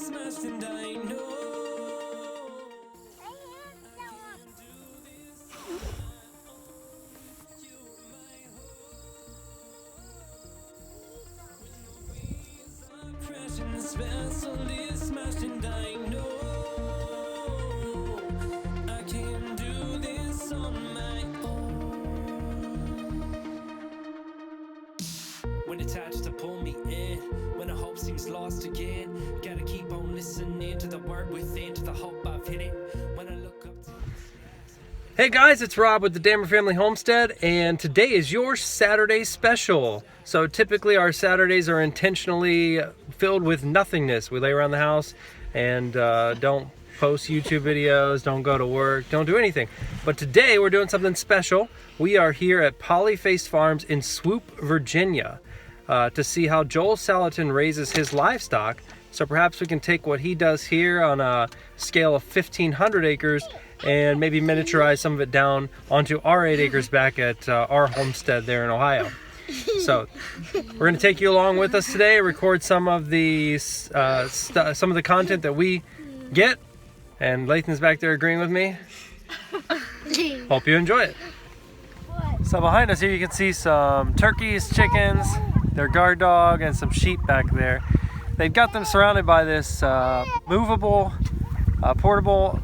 smashed and I know. Specially smashed and I know I can do this on my own. When it's attached to pull me in, when the hope seems lost again, gotta keep on listening to the word within, to the hope I've hit it. When I look up to Hey guys, it's Rob with the Dammer Family Homestead, and today is your Saturday special. So typically our Saturdays are intentionally filled with nothingness. We lay around the house and don't post YouTube videos, don't go to work, don't do anything. But today we're doing something special. We are here at Polyface Farms in Swoope, Virginia to see how Joel Salatin raises his livestock. So perhaps we can take what he does here on a scale of 1,500 acres and maybe miniaturize some of it down onto our 8 acres back at our homestead there in Ohio. So we're going to take you along with us today, record some of the content that we get, and Lathan's back there agreeing with me. Hope you enjoy it. So behind us here you can see some turkeys, chickens, their guard dog, and some sheep back there. They've got them surrounded by this movable, portable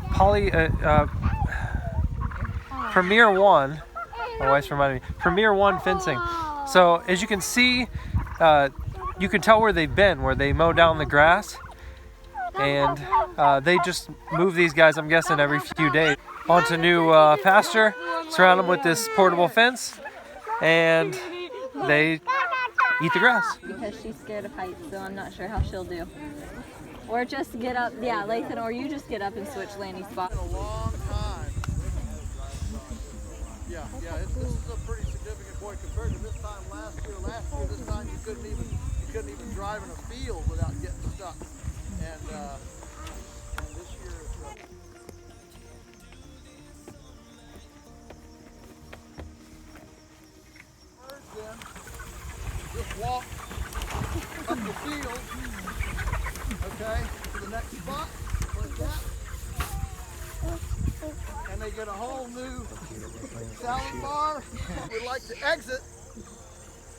Premier One. My wife's reminding me. Premier One fencing. So as you can see, you can tell where they've been, where they mow down the grass, and they just move these guys, I'm guessing, every few days onto new pasture. Surround them with this portable fence, and they eat the grass. Because she's scared of heights, so I'm not sure how she'll do. Or just get up, yeah, Lathan, or you just get up and switch landing spots. It's been a long time. Yeah, this is a pretty significant boy compared to this time last year. Last year, this time you couldn't even drive in a field without getting stuck. And this year it's then just walk up the field, okay, to the next spot, like that. And they get a whole new salad bar. We'd like to exit,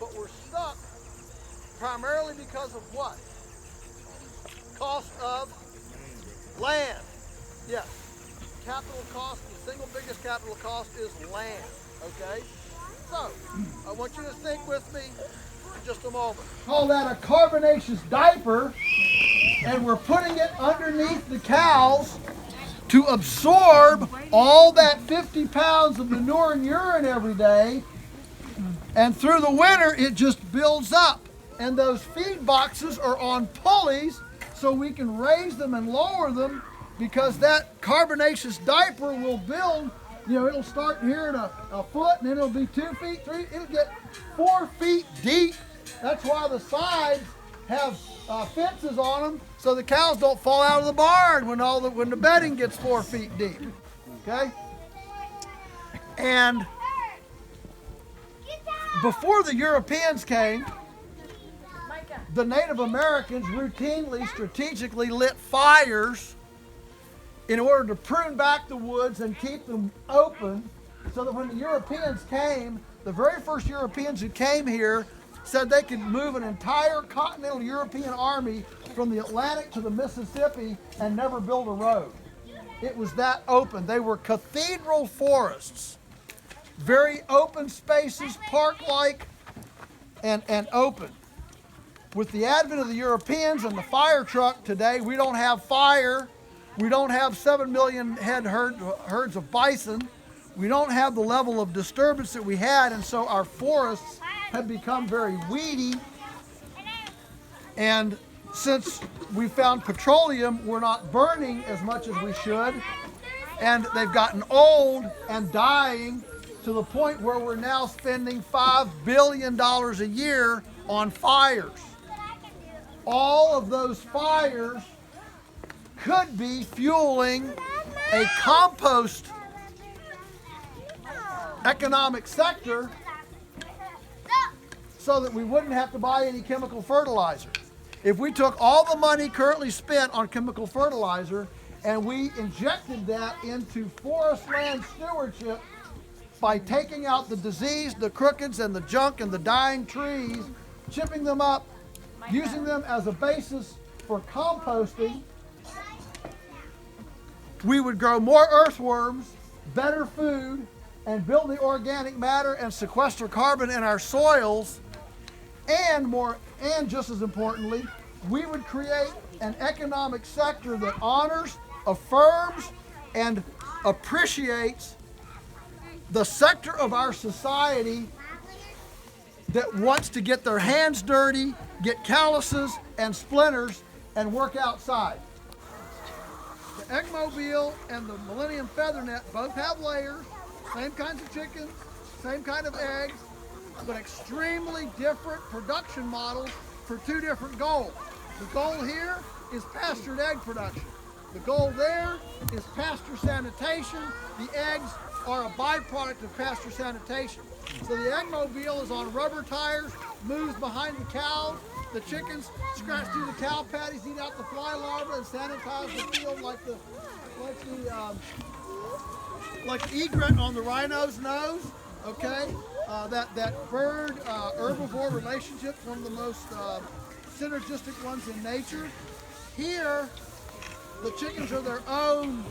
but we're stuck primarily because of what? Cost of land. Yes, capital cost, the single biggest capital cost is land, okay? So, I want you to think with me for just a moment. Call that a carbonaceous diaper, and we're putting it underneath the cows to absorb all that 50 pounds of manure and urine every day, and through the winter it just builds up. And those feed boxes are on pulleys so we can raise them and lower them, because that carbonaceous diaper will build, it'll start here at a foot, and then it'll be 2 feet, 3, it'll get 4 feet deep. That's why the sides have fences on them, so the cows don't fall out of the barn when the bedding gets 4 feet deep. Okay? And before the Europeans came, the Native Americans routinely, strategically lit fires in order to prune back the woods and keep them open, so that when the Europeans came, the very first Europeans who came here said they could move an entire continental European army from the Atlantic to the Mississippi and never build a road. It was that open. They were cathedral forests, very open spaces, park-like, and open. With the advent of the Europeans and the fire truck today, we don't have fire. We don't have 7 million head herds of bison. We don't have the level of disturbance that we had, and so our forests have become very weedy. And since we found petroleum, we're not burning as much as we should. And they've gotten old and dying to the point where we're now spending $5 billion a year on fires. All of those fires could be fueling a compost economic sector so that we wouldn't have to buy any chemical fertilizer. If we took all the money currently spent on chemical fertilizer and we injected that into forest land stewardship by taking out the diseased, the crookeds, and the junk and the dying trees, chipping them up, using them as a basis for composting, we would grow more earthworms, better food, and build the organic matter and sequester carbon in our soils, and just as importantly, we would create an economic sector that honors, affirms, and appreciates the sector of our society that wants to get their hands dirty, get calluses and splinters, and work outside. The Eggmobile and the Millennium Feathernet both have layers, same kinds of chickens, same kind of eggs, but extremely different production models for two different goals. The goal here is pastured egg production. The goal there is pasture sanitation. The eggs are a byproduct of pasture sanitation. So the Eggmobile is on rubber tires, moves behind the cows. The chickens scratch through the cow patties, eat out the fly larvae, and sanitize the field like the egret on the rhino's nose. Okay, that bird herbivore relationship, one of the most synergistic ones in nature. Here, the chickens are their own,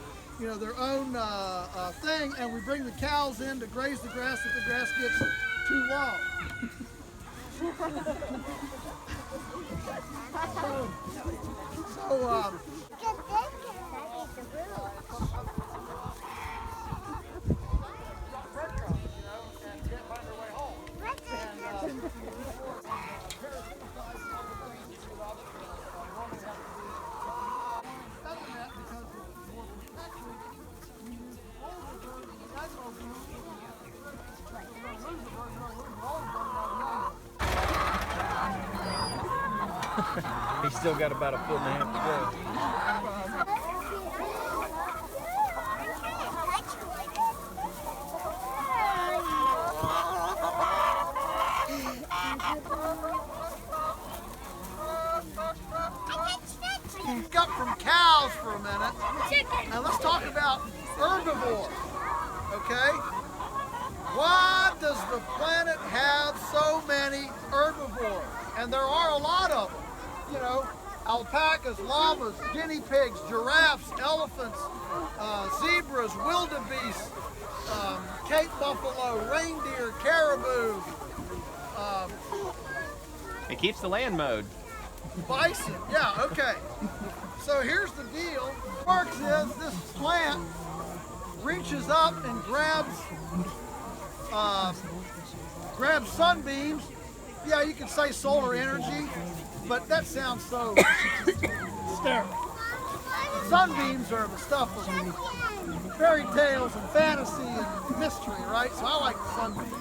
thing, and we bring the cows in to graze the grass if the grass gets too long. He's still got about a foot and a half to go. Up from cows for a minute. Now let's talk about herbivores. Okay? Why does the planet have so many herbivores? And there are a lot of them. You know, alpacas, llamas, guinea pigs, giraffes, elephants, zebras, wildebeest, Cape buffalo, reindeer, caribou. It keeps the land mowed. Bison, yeah, okay. So here's the deal. What works is this plant reaches up and grabs sunbeams. Yeah, you could say solar energy, but that sounds so sterile. Sunbeams are the stuff of fairy tales and fantasy and mystery, right? So I like the sunbeam.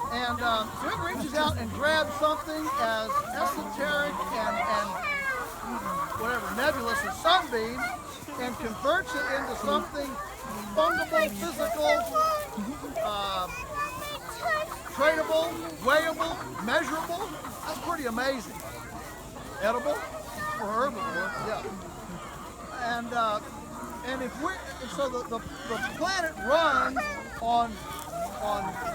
And so it reaches out and grabs something as esoteric and whatever nebulous as sunbeam and converts it into something fungible, physical, tradable, weighable, measurable. That's pretty amazing. Edible for herbivore, yeah. And so the planet runs on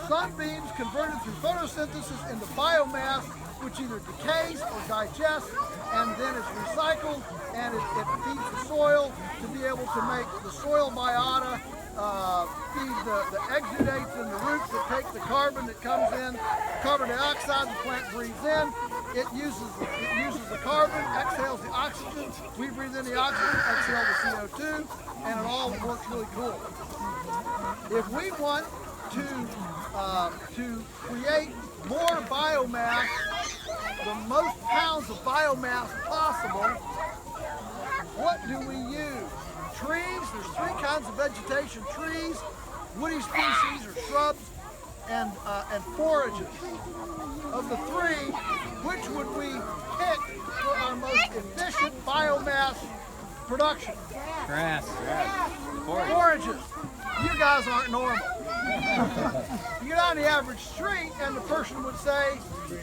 sunbeams converted through photosynthesis into biomass, which either decays or digests, and then it's recycled, and it feeds the soil to be able to make the soil biota, feed the exudates and the roots that take the carbon that comes in, carbon dioxide the plant breathes in. It uses the carbon, exhales the oxygen. We breathe in the oxygen, exhale the CO2, and it all works really cool. If we want to create more biomass, the most pounds of biomass possible, what do we use? Trees, there's three kinds of vegetation: trees, woody species or shrubs, and forages. Of the three, which would we pick for our most efficient biomass production? Grass. Forages. You guys aren't normal. You get on the average street and the person would say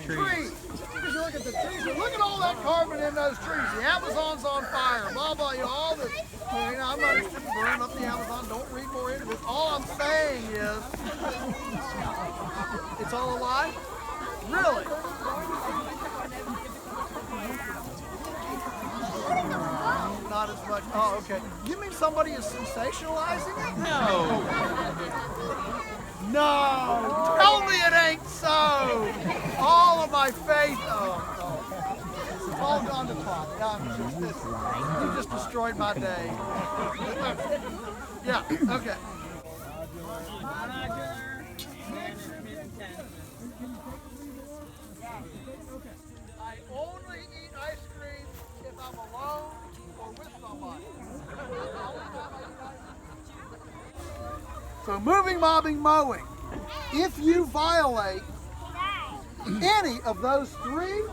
trees. Because you look at the trees, and look at all that carbon in those trees. The Amazon's on fire, blah, blah, you know, all this. You know, I'm not interested in burning up the Amazon. Don't read more into this. All I'm saying is, it's all a lie? Really? Not as much. Oh, okay. You mean somebody is sensationalizing it? No. No. Tell me it ain't so. All of my faith. Oh. It's all gone to pot. Yeah, you just destroyed my day. Yeah. Okay. I only eat ice cream if I'm alone or with somebody. So moving, mobbing, mowing. If you violate any of those three,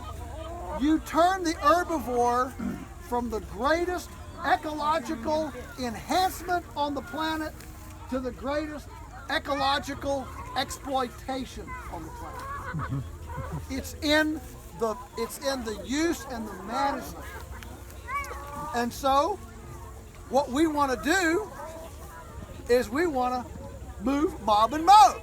you turn the herbivore from the greatest ecological enhancement on the planet to the greatest ecological exploitation on the planet. It's in the use and the management. And so what we want to do is we want to move, mob, and mow.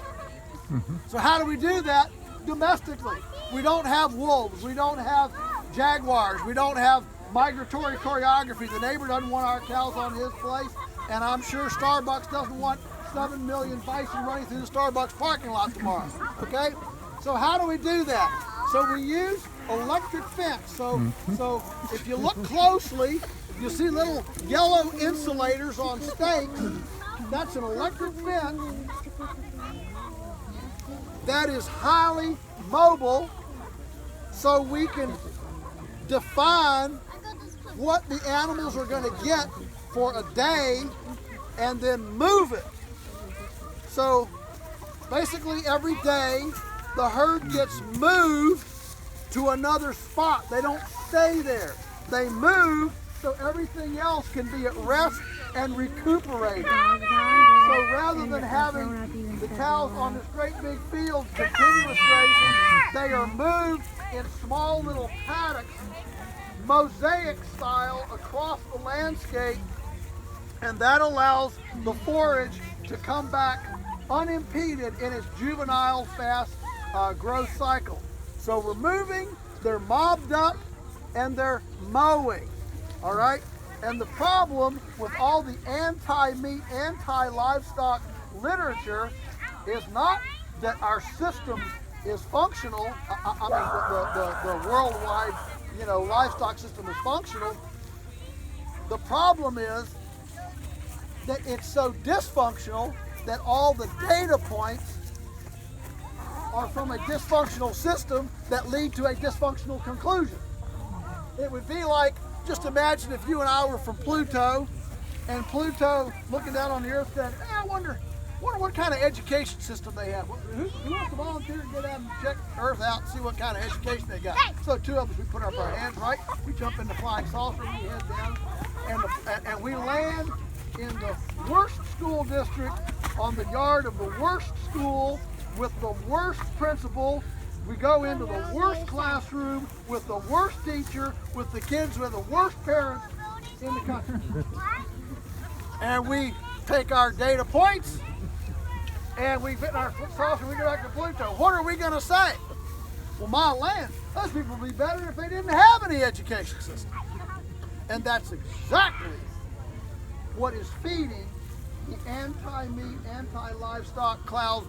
So how do we do that domestically? We don't have wolves, we don't have jaguars, we don't have migratory choreography. The neighbor doesn't want our cows on his place, and I'm sure Starbucks doesn't want 7 million bison running through the Starbucks parking lot tomorrow, okay? So how do we do that? So we use electric fence. So if you look closely, you'll see little yellow insulators on stakes. That's an electric fence that is highly mobile, so we can define what the animals are going to get for a day and then move it. So basically every day the herd gets moved to another spot. They don't stay there. They move so everything else can be at rest and recuperated. So rather than having the cows on this great big field continuous grazing, they are moved in small little paddocks, mosaic style, across the landscape, and that allows the forage to come back unimpeded in its juvenile fast growth cycle. So we're moving, they're mobbed up, and they're mowing, all right? And the problem with all the anti-meat, anti-livestock literature is not that our system is functional. The worldwide, livestock system is functional. The problem is that it's so dysfunctional that all the data points are from a dysfunctional system that lead to a dysfunctional conclusion. It would be like, just imagine if you and I were from Pluto, and Pluto looking down on the Earth said, hey, I wonder what kind of education system they have. Who wants to volunteer to get out and check Earth out and see what kind of education they got? So two of us, we put up our hands, right? We jump in the flying saucer, we head down, and we land in the worst school district on the yard of the worst school with the worst principal. We go into the worst classroom with the worst teacher, with the kids with the worst parents in the country. And we take our data points and we fit in our saucer and we go back to Pluto. What are we going to say? Well, my land, those people would be better if they didn't have any education system. And that's exactly what is feeding the anti-meat, anti-livestock cows.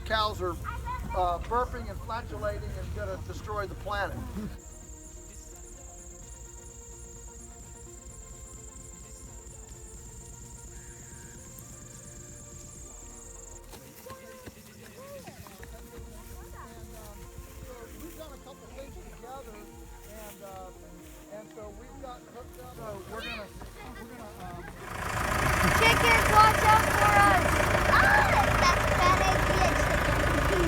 Cows are burping and flatulating and going to destroy the planet. We've done a couple things together, and so we've got hooked up. So we're gonna Chickens, watch out for us! That's a bad idea, chicken.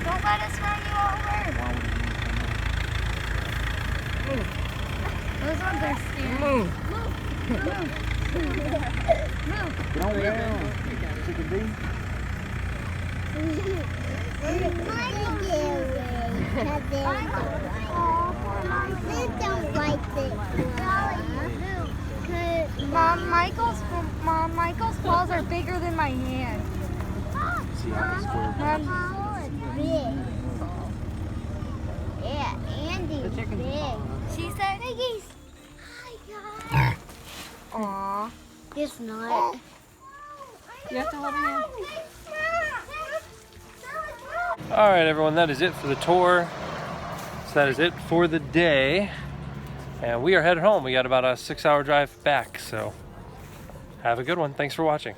Don't let us run you over. Those ones are scary. Move. Get on down. Chicken D. Mom, Michael's paws are bigger than my hand. See how this square Big. Yeah, Andy's big. She said, "Piggies." Hi, guys. Aw. It's not. You have to hold her hand. All right, everyone, that is it for the tour. So that is it for the day. And we are headed home. We got about a 6-hour drive back, so have a good one. Thanks for watching.